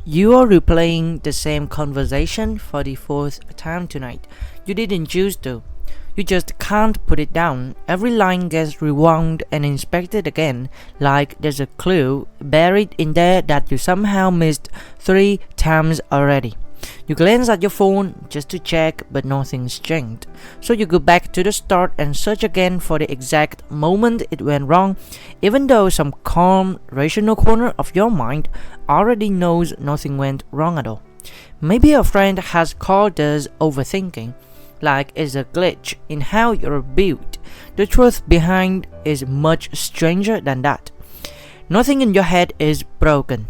You are replaying the same conversation for the fourth time tonight. You didn't choose to. You just can't put it down. Every line gets rewound and inspected again, like there's a clue buried in there that you somehow missed 3 times already. You glance at your phone just to check, but nothing's changed. So you go back to the start and search again for the exact moment it went wrong, even though some calm, rational corner of your mind already knows nothing went wrong at all. Maybe a friend has called this overthinking, like it's a glitch in how you're built. The truth behind is much stranger than that. Nothing in your head is broken.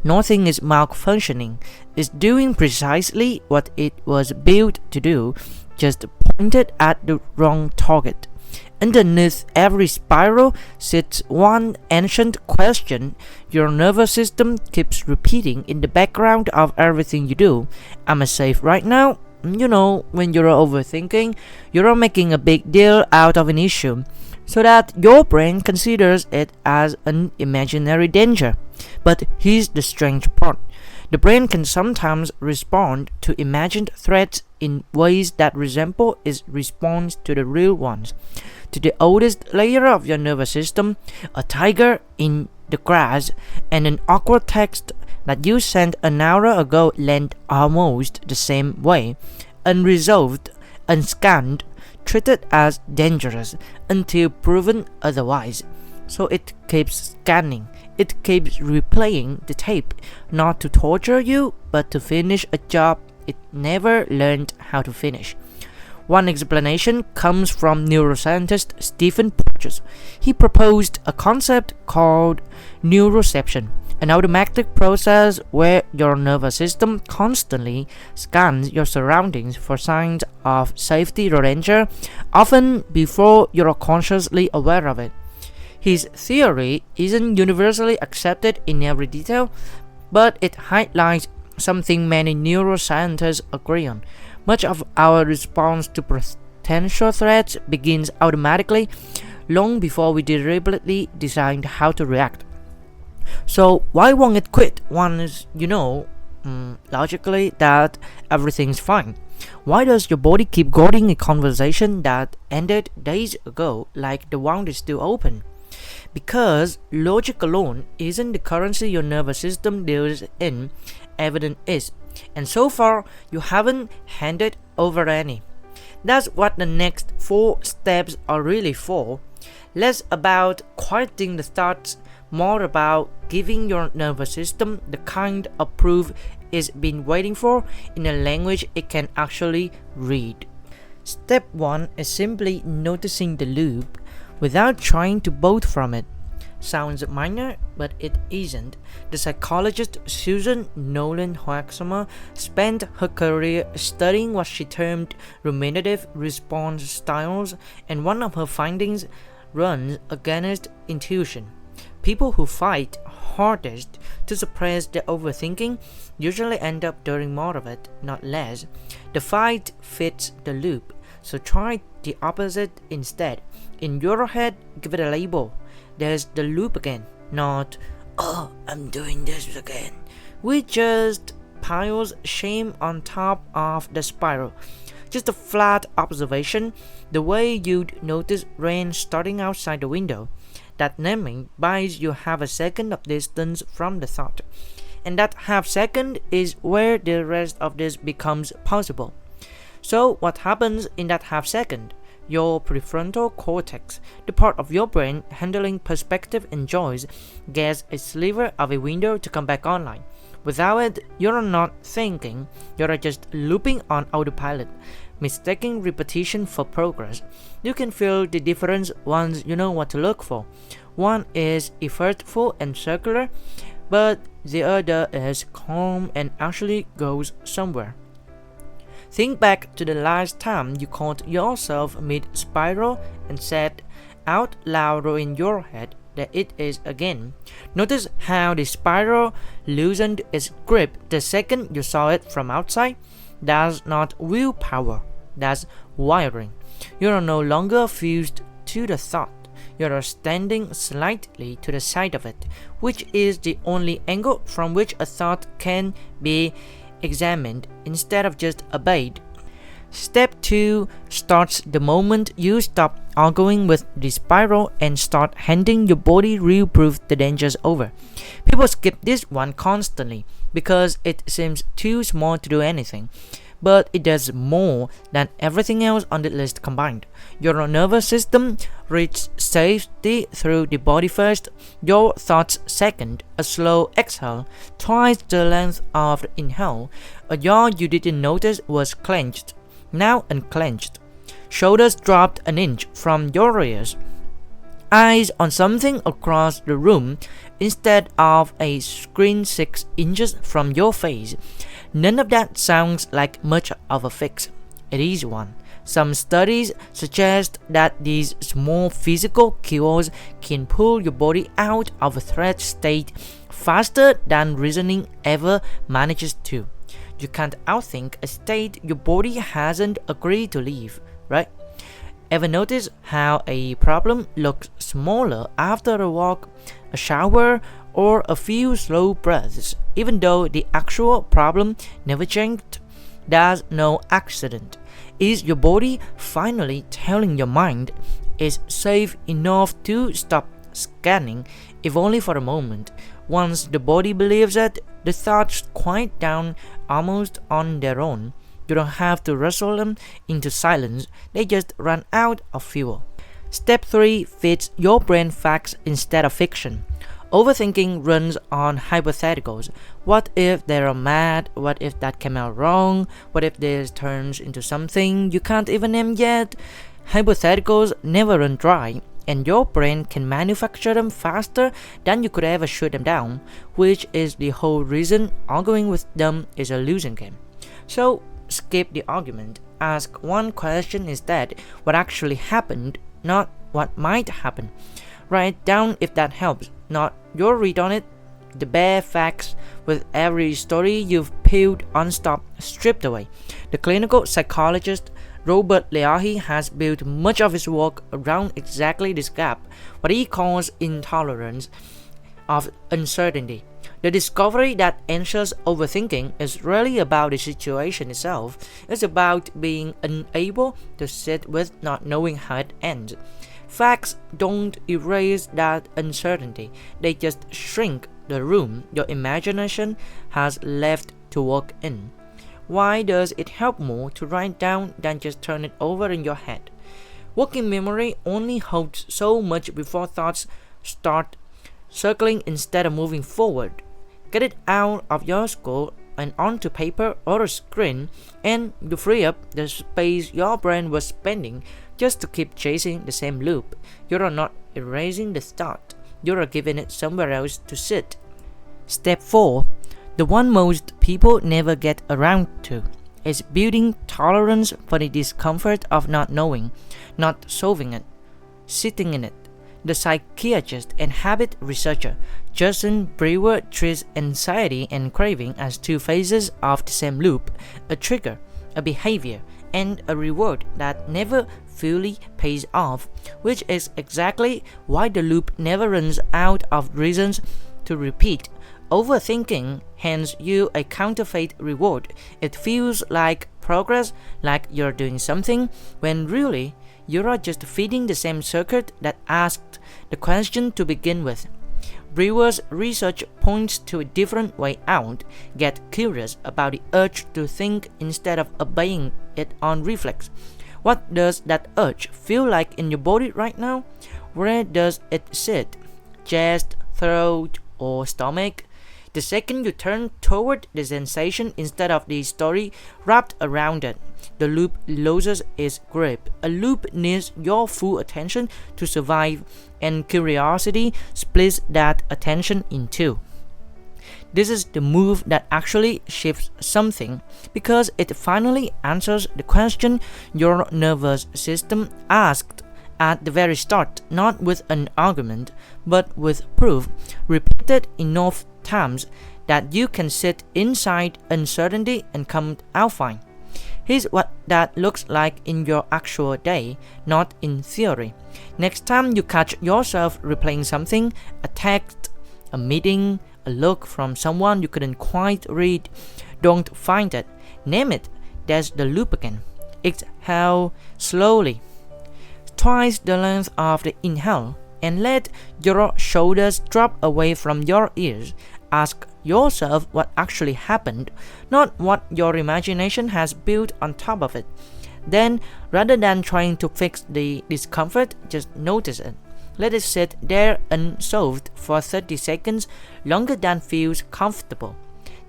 Nothing is malfunctioning. It's doing precisely what it was built to do, just pointed at the wrong target. Underneath every spiral sits one ancient question your nervous system keeps repeating in the background of everything you do. Am I safe right now? When you're overthinking, you're making a big deal out of an issue, so that your brain considers it as an imaginary danger. But here's the strange part. The brain can sometimes respond to imagined threats in ways that resemble its response to the real ones. To the oldest layer of your nervous system, a tiger in the grass and an awkward text that you sent an hour ago land almost the same way, unresolved, unscanned, treated as dangerous until proven otherwise. So it keeps scanning, it keeps replaying the tape, not to torture you, but to finish a job it never learned how to finish. One explanation comes from neuroscientist Stephen Porges. He proposed a concept called neuroception, an automatic process where your nervous system constantly scans your surroundings for signs of safety or danger, often before you're consciously aware of it. His theory isn't universally accepted in every detail, but it highlights something many neuroscientists agree on. Much of our response to potential threats begins automatically, long before we deliberately decide how to react. So why won't it quit once logically that everything's fine? Why does your body keep guarding a conversation that ended days ago like the wound is still open? Because logic alone isn't the currency your nervous system deals in, evidence is. And so far, you haven't handed over any. That's what the next 4 steps are really for. Less about quieting the thoughts, more about giving your nervous system the kind of proof it's been waiting for in a language it can actually read. Step 1 is simply noticing the loop without trying to bolt from it. Sounds minor, but it isn't. The psychologist Susan Nolan Hoaxma spent her career studying what she termed ruminative response styles, and one of her findings runs against intuition. People who fight hardest to suppress their overthinking usually end up doing more of it, not less. The fight fits the loop, so try the opposite instead. In your head, give it a label. There's the loop again, not, oh, I'm doing this again, which just piles shame on top of the spiral. Just a flat observation, the way you'd notice rain starting outside the window. That naming buys you half a second of distance from the thought, and that half second is where the rest of this becomes possible. So what happens in that half second? Your prefrontal cortex, the part of your brain handling perspective and choice, gets a sliver of a window to come back online. Without it, you're not thinking, you're just looping on autopilot, mistaking repetition for progress. You can feel the difference once you know what to look for. One is effortful and circular, but the other is calm and actually goes somewhere. Think back to the last time you caught yourself mid-spiral and said out loud or in your head that it is again. Notice how the spiral loosened its grip the second you saw it from outside. That's not willpower, that's wiring. You are no longer fused to the thought. You're standing slightly to the side of it, which is the only angle from which a thought can be examined instead of just obeyed. Step 2 starts the moment you stop arguing with the spiral and start handing your body real proof the danger's over. People skip this one constantly because it seems too small to do anything, but it does more than everything else on the list combined. Your nervous system reaches safety through the body first, your thoughts second, a slow exhale, twice the length of the inhale, a jaw you didn't notice was clenched, now unclenched, shoulders dropped an inch from your ears, eyes on something across the room instead of a screen 6 inches from your face. None of that sounds like much of a fix. It is one. Some studies suggest that these small physical cues can pull your body out of a threat state faster than reasoning ever manages to. You can't outthink a state your body hasn't agreed to leave, right? Ever notice how a problem looks smaller after a walk, a shower, or a few slow breaths, even though the actual problem never changed? That's no accident. Is your body finally telling your mind it's safe enough to stop scanning, if only for a moment? Once the body believes it, the thoughts quiet down almost on their own. You don't have to wrestle them into silence, they just run out of fuel. Step 3 feeds your brain facts instead of fiction. Overthinking runs on hypotheticals. What if they're mad? What if that came out wrong? What if this turns into something you can't even name yet? Hypotheticals never run dry, and your brain can manufacture them faster than you could ever shoot them down, which is the whole reason arguing with them is a losing game. So skip the argument. Ask one question instead: what actually happened, not what might happen. Write down if that helps, not your read on it, the bare facts. With every story you've peeled unstopped, stripped away. The clinical psychologist Robert Leahy has built much of his work around exactly this gap, what he calls intolerance of uncertainty. The discovery that anxious overthinking is really about the situation itself. It's about being unable to sit with not knowing how it ends. Facts don't erase that uncertainty, they just shrink the room your imagination has left to work in. Why does it help more to write down than just turn it over in your head? Working memory only holds so much before thoughts start circling instead of moving forward. Get it out of your skull and onto paper or a screen, and you free up the space your brain was spending just to keep chasing the same loop. You are not erasing the thought, you are giving it somewhere else to sit. Step 4, the one most people never get around to, is building tolerance for the discomfort of not knowing, not solving it, sitting in it. The psychiatrist and habit researcher Justin Brewer treats anxiety and craving as two phases of the same loop, a trigger, a behavior, and a reward that never fully pays off, which is exactly why the loop never runs out of reasons to repeat. Overthinking hands you a counterfeit reward. It feels like progress, like you're doing something, when really you are just feeding the same circuit that asked the question to begin with. Brewer's research points to a different way out. Get curious about the urge to think instead of obeying it on reflex. What does that urge feel like in your body right now? Where does it sit? Chest, throat, or stomach? The second you turn toward the sensation instead of the story wrapped around it, the loop loses its grip. A loop needs your full attention to survive, and curiosity splits that attention in two. This is the move that actually shifts something, because it finally answers the question your nervous system asked at the very start, not with an argument, but with proof, repeated enough times that you can sit inside uncertainty and come out fine. Here's what that looks like in your actual day, not in theory. Next time you catch yourself replaying something, a text, a meeting, a look from someone you couldn't quite read, don't find it. Name it. There's the loop again. Exhale slowly, twice the length of the inhale, and let your shoulders drop away from your ears. Ask yourself what actually happened, not what your imagination has built on top of it. Then, rather than trying to fix the discomfort, just notice it. Let it sit there unsolved for 30 seconds, longer than feels comfortable.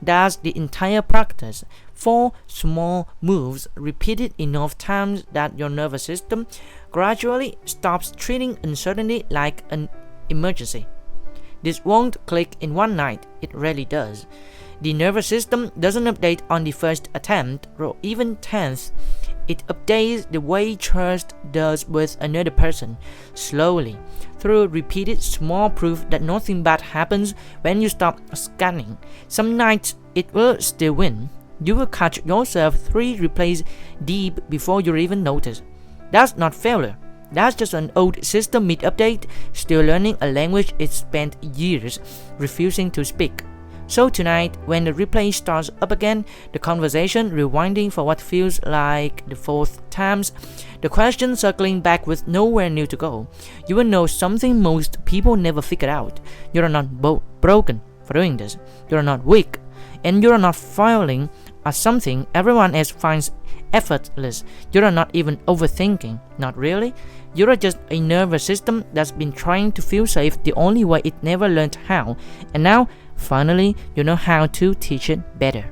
That's the entire practice. 4 small moves repeated enough times that your nervous system gradually stops treating uncertainty like an emergency. This won't click in one night, it rarely does. The nervous system doesn't update on the first attempt or even 10th. It updates the way trust does with another person, slowly, through repeated small proof that nothing bad happens when you stop scanning. Some nights it will still win. You will catch yourself 3 replays deep before you even notice. That's not failure. That's just an old system mid-update, still learning a language it spent years refusing to speak. So tonight, when the replay starts up again, the conversation rewinding for what feels like the 4th times, the question circling back with nowhere new to go, you will know something most people never figure out. You are not broken for doing this. You are not weak. And you are not failing at something everyone else finds effortless. You are not even overthinking. Not really. You are just a nervous system that's been trying to feel safe the only way it never learned how. And now, finally, you know how to teach it better.